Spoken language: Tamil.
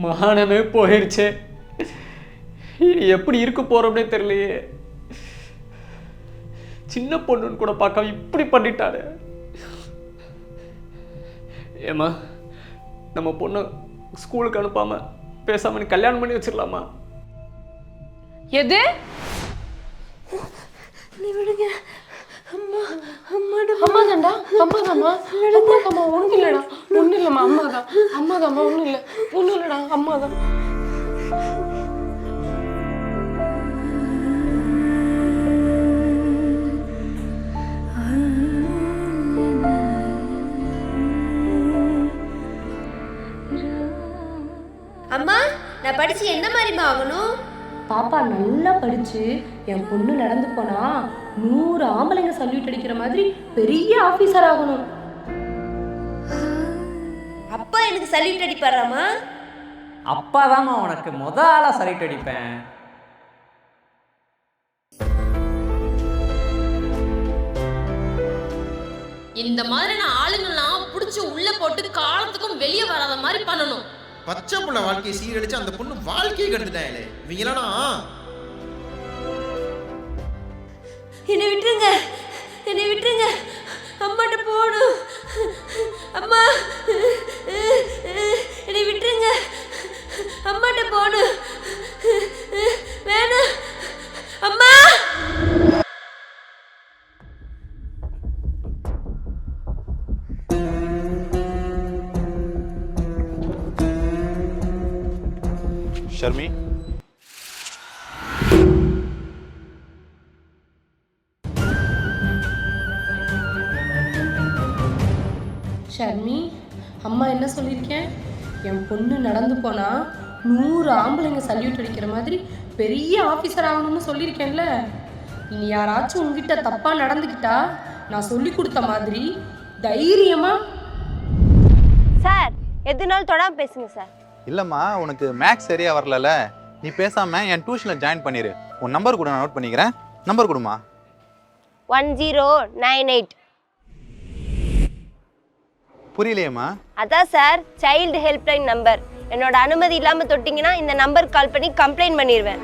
மானமே போயிடுச்சே. எப்படி இருக்க போறோம்னே தெரியலையே. சின்ன பொண்ணுன்னு கூட பார்க்காம இப்படி பண்ணிட்டாரு. ஏமா நம்ம பொண்ணு ஸ்கூலுக்கு அனுப்பாம பேசாம நீ கல்யாணம் பண்ணி வச்சிடலாமா? எது? நீ விடுங்க. அம்மா அம்மா தான்டா. அம்மா தாம்மா. அம்மா ஒன்றும் இல்லைடா. ஒன்றும் இல்லைம்மா. அம்மா தாம்மா. ஒன்றும் இல்லைடா. அம்மா தான். அம்மா, நான் படிச்சு என்ன மாதிரிமா ஆகணும்? பாப்பா நல்லா படிச்சு என் பொண்ணு நடந்து போனா 100 ஆம்பளைங்க சல்யூட் அடிக்கிற மாதிரி பெரிய ஆபீசர் ஆகணும். அப்பா எனக்கு சல்யூட் அடிப்பாராமா? அப்பாதாம்மா உனக்கு ஆளா சல்யூட் அடிப்பேன். இந்த மாதிரியான ஆளுங்கெல்லாம் புடிச்சு உள்ள போட்டு காலத்துக்கும் வெளியே வராத மாதிரி பண்ணணும். பச்சை புள்ள வாழ்க்கையை சீரழிச்சு அந்த பொண்ணு வாழ்க்கையை கண்டுட்டாங்களே இவங்களா. என்னை விட்டுருங்க. அம்மாட்ட போகணும். அம்மா என்னை விட்டுருங்க. அம்மாட்ட போகணும். வேணாம் அம்மா. ஷர்மி, ஷர்மி, அம்மா என்ன சொல்லியிருக்கேன்? என் பொண்ணு நடந்து போனா 100 ஆம்பளைங்க சல்யூட் அடிக்கிற மாதிரி பெரிய ஆஃபீஸர் ஆகணும்னு சொல்லியிருக்கேன்ல. இனி யாராச்சும் உங்ககிட்ட தப்பா நடந்துக்கிட்டா நான் சொல்லி கொடுத்த மாதிரி தைரியமா. சார், எதுனாலும் தொடாம பேசுங்க சார். இல்லைம்மா உனக்கு மேக்ஸ் சரியா வரல. நீ பேசாம என் டியூஷனில் ஜாயின் பண்ணிடு. உன் நம்பர் கூட நான் நோட் பண்ணிக்கிறேன். நம்பர் கொடுமா. 1098. புரியலையேம்மா. அதான் சார், சைல்டு ஹெல்ப்லைன் நம்பர். என்னோட அனுமதி இல்லாமல் தொட்டிங்கன்னா இந்த நம்பருக்கு கால் பண்ணி கம்ப்ளைண்ட் பண்ணிடுவேன்.